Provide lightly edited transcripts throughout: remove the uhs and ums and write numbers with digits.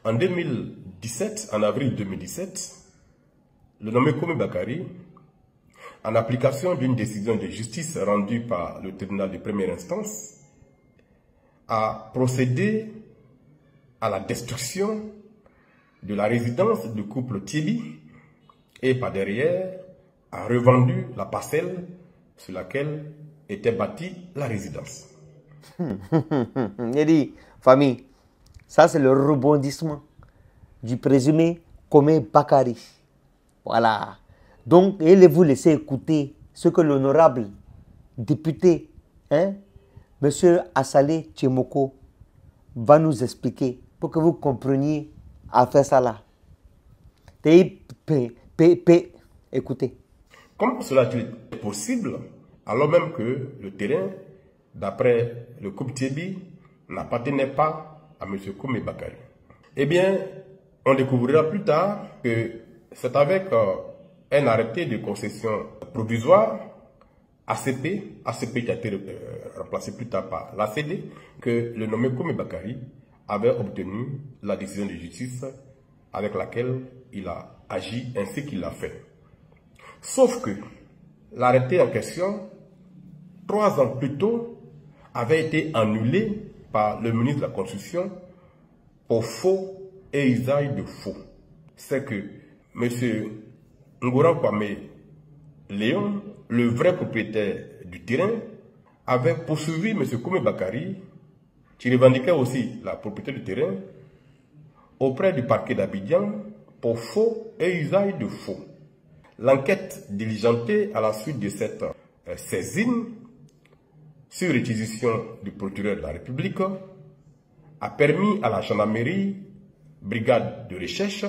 En 2017, en avril 2017, le nommé Komi Bakari, en application d'une décision de justice rendue par le tribunal de première instance, a procédé à la destruction de la résidence du couple Thierry et par derrière a revendu la parcelle sur laquelle était bâtie la résidence. Il dit, famille, ça c'est le rebondissement du présumé Komi Bakari. Voilà. Donc, allez-vous laisser écouter ce que l'honorable député, Monsieur Assalé Tchemoko, va nous expliquer pour que vous compreniez à faire ça là. Écoutez. Comment cela est possible alors même que le terrain, d'après le couple Thierry, n'appartenait pas à M. Komi Bakari? Eh bien, on découvrira plus tard que c'est avec un arrêté de concession provisoire, ACP qui a été remplacé plus tard par l'ACD, que le nommé Komi Bakari avait obtenu la décision de justice avec laquelle il a agi ainsi qu'il l'a fait. Sauf que l'arrêté en question, 3 ans plus tôt, avait été annulé par le ministre de la Constitution pour faux et usage de faux. C'est que M. Ngouran Kwame Léon, le vrai propriétaire du terrain, avait poursuivi M. Komi Bakari, qui revendiquait aussi la propriété du terrain, auprès du parquet d'Abidjan pour faux et usage de faux. L'enquête diligentée à la suite de cette saisine sur réquisition du procureur de la République a permis à la gendarmerie, brigade de recherche,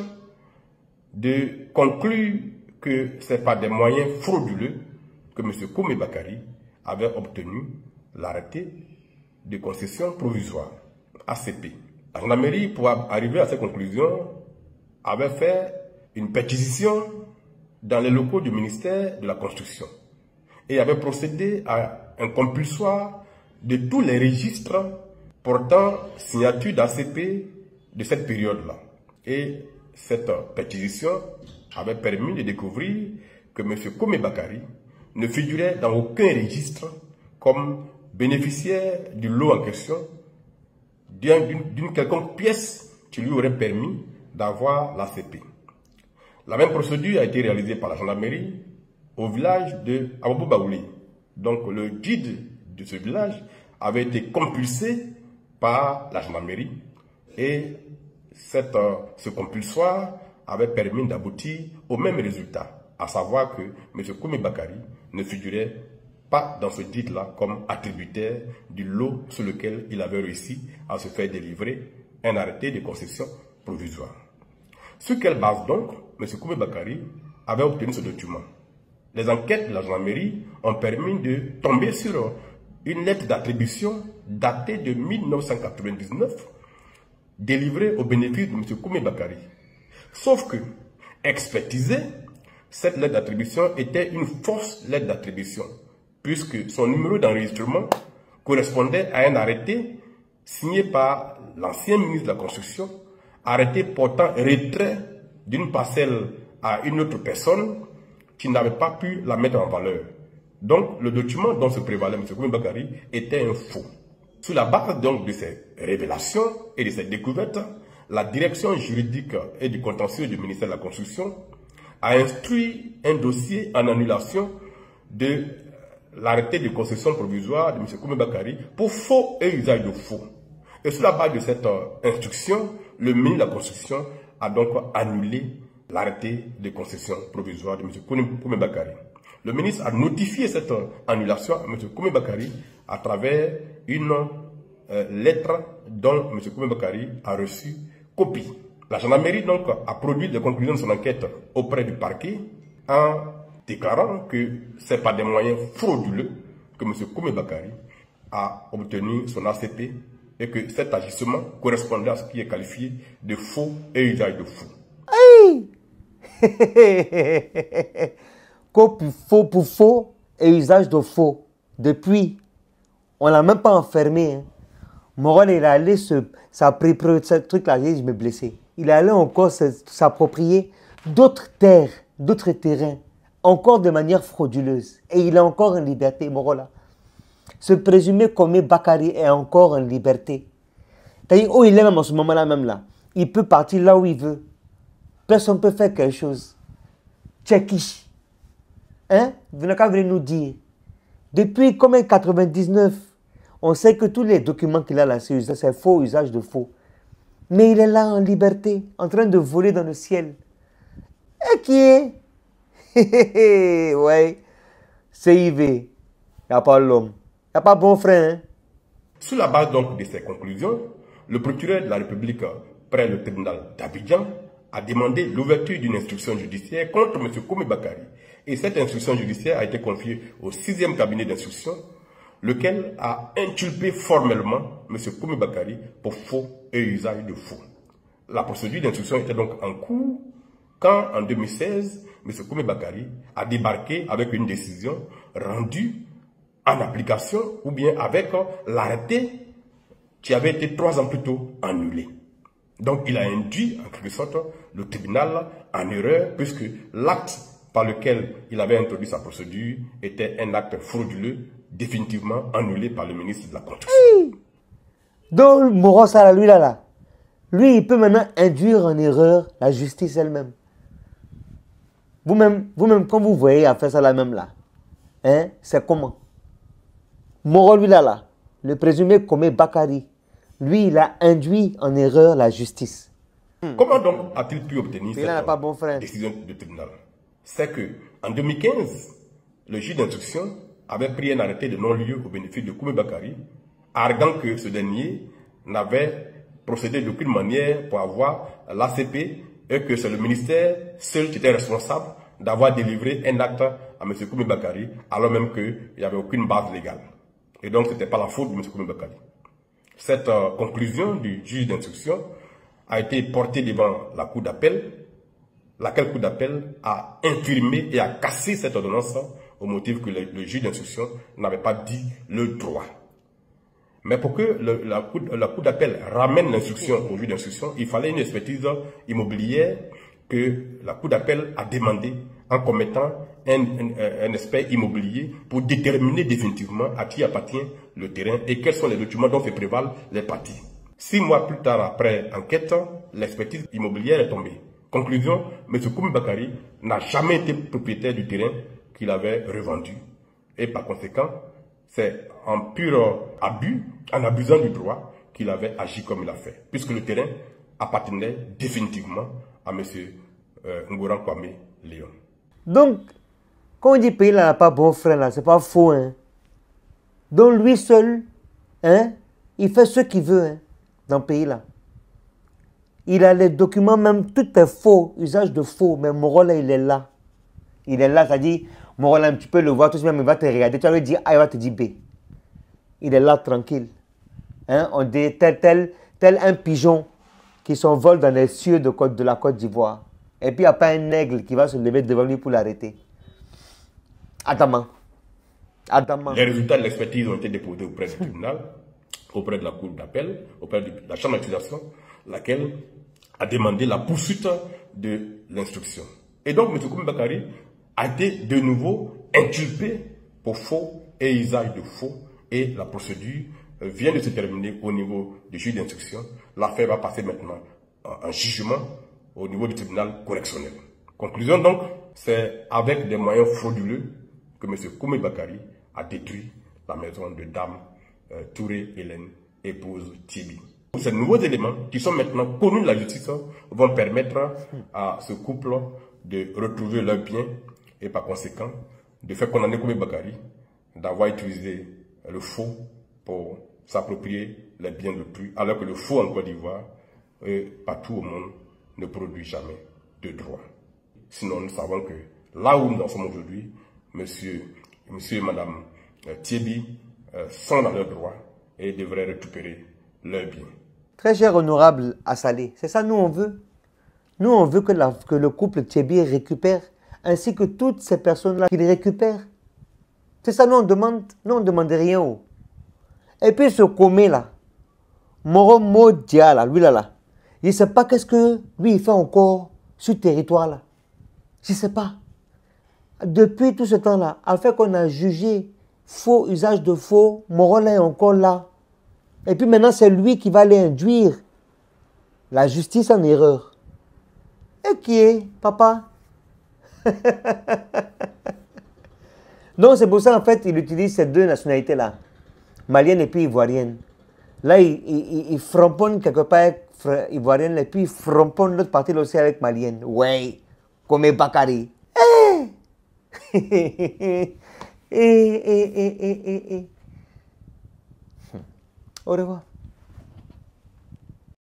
de conclure que c'est par des moyens frauduleux que M. Komi Bakari avait obtenu l'arrêté de concession provisoire, ACP. La gendarmerie, pour arriver à cette conclusion, avait fait une perquisition dans les locaux du ministère de la Construction et avait procédé à un compulsoire de tous les registres portant signature d'ACP de cette période-là. Et cette perquisition avait permis de découvrir que M. Komi Bakari ne figurait dans aucun registre comme bénéficiaire du lot en question, d'une quelconque pièce qui lui aurait permis d'avoir l'ACP. La même procédure a été réalisée par la gendarmerie au village de Ababou Baouli. Donc le guide de ce village avait été compulsé par la gendarmerie et ce compulsoire avait permis d'aboutir au même résultat, à savoir que M. Komi Bakari ne figurait pas dans ce guide-là comme attributaire du lot sur lequel il avait réussi à se faire délivrer un arrêté de concession provisoire. Sur quelle base donc M. Komi Bakari avait obtenu ce document? Les enquêtes de la gendarmerie ont permis de tomber sur une lettre d'attribution datée de 1999, délivrée au bénéfice de M. Komi Bakari. Sauf que, expertisée, cette lettre d'attribution était une fausse lettre d'attribution, puisque son numéro d'enregistrement correspondait à un arrêté signé par l'ancien ministre de la Construction, arrêté portant retrait d'une parcelle à une autre personne qui n'avait pas pu la mettre en valeur. Donc, le document dont se prévalait M. Komi Bakari était un faux. Sur la base donc de ces révélations et de ces découvertes, la direction juridique et du contentieux du ministère de la Construction a instruit un dossier en annulation de l'arrêté de concession provisoire de M. Komi Bakari pour faux et usage de faux. Et sur la base de cette instruction, le ministre de la Construction a donc annulé l'arrêté de concession provisoire de M. Komi Bakari. Le ministre a notifié cette annulation à M. Komi Bakari à travers une lettre dont M. Komi Bakari a reçu copie. La gendarmerie donc a produit les conclusions de son enquête auprès du parquet en déclarant que c'est par des moyens frauduleux que M. Komi Bakari a obtenu son ACP et que cet agissement correspondait à ce qui est qualifié de faux et usage de faux. Aïe! Faux pour faux et usage de faux. Depuis, on ne l'a même pas enfermé. Moral, il est allé s'approprier ce truc-là, je me blessais. Il est allé encore s'approprier d'autres terres, d'autres terrains, encore de manière frauduleuse. Et il est encore en liberté, Morola. Ce présumé comme Bakary est encore en liberté. C'est-à-dire, où il est même en ce moment-là, même là. Il peut partir là où il veut. Personne ne peut faire quelque chose. Tchéquiche. Hein? Vous n'avez qu'à venir nous dire. Depuis comme 99, on sait que tous les documents qu'il a là, c'est faux, usage de faux. Mais il est là en liberté, en train de voler dans le ciel. Et qui est? Ouais, CIV. Il n'y a pas l'homme. Il n'y a pas bon frère. Hein? Sur la base donc de ces conclusions, le procureur de la République près le tribunal d'Abidjan a demandé l'ouverture d'une instruction judiciaire contre M. Koumi Bakary. Et cette instruction judiciaire a été confiée au 6e cabinet d'instruction, lequel a inculpé formellement M. Koumi Bakary pour faux et usage de faux. La procédure d'instruction était donc en cours quand, en 2016, M. Koumi Bakary a débarqué avec une décision rendue en application ou bien avec l'arrêté qui avait été 3 ans plus tôt annulé. Donc il a induit en quelque sorte le tribunal en erreur puisque l'acte par lequel il avait introduit sa procédure était un acte frauduleux définitivement annulé par le ministre de la Construction. Donc Morosa, lui, il peut maintenant induire en erreur la justice elle-même. Vous-même, quand vous voyez à faire ça là même là, hein, c'est comment? Moro, lui là, le présumé comme Bakary, lui, il a induit en erreur la justice. Comment donc a-t-il pu obtenir cette décision du tribunal? C'est que en 2015, le juge d'instruction avait pris un arrêté de non-lieu au bénéfice de Koumi Bakary, arguant que ce dernier n'avait procédé d'aucune manière pour avoir l'ACP et que c'est le ministère seul qui était responsable d'avoir délivré un acte à M. Koumi Bakary, alors même qu'il n'y avait aucune base légale. Et donc, ce n'était pas la faute de M. Koumi Bakary. Cette conclusion du juge d'instruction a été portée devant la cour d'appel, laquelle cour d'appel a infirmé et a cassé cette ordonnance au motif que le juge d'instruction n'avait pas dit le droit. Mais pour que la cour d'appel ramène l'instruction au juge d'instruction, il fallait une expertise immobilière que la cour d'appel a demandé en commettant un expert immobilier pour déterminer définitivement à qui appartient le terrain et quels sont les documents dont fait prévaloir les parties. 6 mois plus tard, après enquête, l'expertise immobilière est tombée. Conclusion, M. Koumi Bakary n'a jamais été propriétaire du terrain qu'il avait revendu. Et par conséquent, c'est en pur abus, en abusant du droit, qu'il avait agi comme il a fait. Puisque le terrain appartenait définitivement à M. Ngouran Kwame Léon. Donc, quand on dit pays là n'a pas bon frère là, c'est pas faux. Hein? Donc lui seul, hein, il fait ce qu'il veut hein, dans le pays là. Il a les documents, même tout est faux, usage de faux, mais Moro là, il est là. Il est là, c'est-à-dire, Moro là, tu peux le voir, tout de suite, il va te regarder, tu vas lui dire A, il va te dire B. Il est là, tranquille. Hein? On dit tel un pigeon qui s'envole dans les cieux de la Côte d'Ivoire. Et puis, il n'y a pas un aigle qui va se lever devant lui pour l'arrêter. Adamant. Les résultats de l'expertise ont été déposés auprès du tribunal, auprès de la cour d'appel, auprès de la chambre d'accusation, laquelle a demandé la poursuite de l'instruction. Et donc, M. Koumi Bakary a été de nouveau inculpé pour faux et usage de faux. Et la procédure vient de se terminer au niveau du juge d'instruction. L'affaire va passer maintenant en jugement au niveau du tribunal correctionnel. Conclusion donc, c'est avec des moyens frauduleux que M. Koumi Bakary a détruit la maison de Dame Touré Hélène, épouse Tibi. Ces nouveaux éléments qui sont maintenant connus de la justice vont permettre à ce couple de retrouver leurs biens et par conséquent de faire condamner Koumi Bakary d'avoir utilisé le faux pour s'approprier les biens d'autrui, alors que le faux en Côte d'Ivoire et partout au monde ne produit jamais de droit. Sinon, nous savons que là où nous en sommes aujourd'hui, monsieur et madame Tibi sont dans leurs droits et devraient récupérer leurs biens. Très cher honorable Assalé, c'est ça nous on veut. Nous on veut que le couple Tibi récupère, ainsi que toutes ces personnes-là qu'ils récupèrent. C'est ça nous on demande. Nous on ne demande rien. Et puis ce commet là, Moro Modia, là, lui là. Je ne sais pas qu'est-ce que lui il fait encore sur ce territoire-là. Je ne sais pas. Depuis tout ce temps-là, à fait qu'on a jugé faux, usage de faux, Moro là est encore là. Et puis maintenant, c'est lui qui va aller induire la justice en erreur. Et qui est, papa? Donc c'est pour ça, en fait, il utilise ces deux nationalités-là, malienne et puis ivoirienne. Là, il framponne quelque part avec ivoirienne et puis il framponne l'autre partie aussi avec malienne. Ouais, comme Bakary. Au revoir.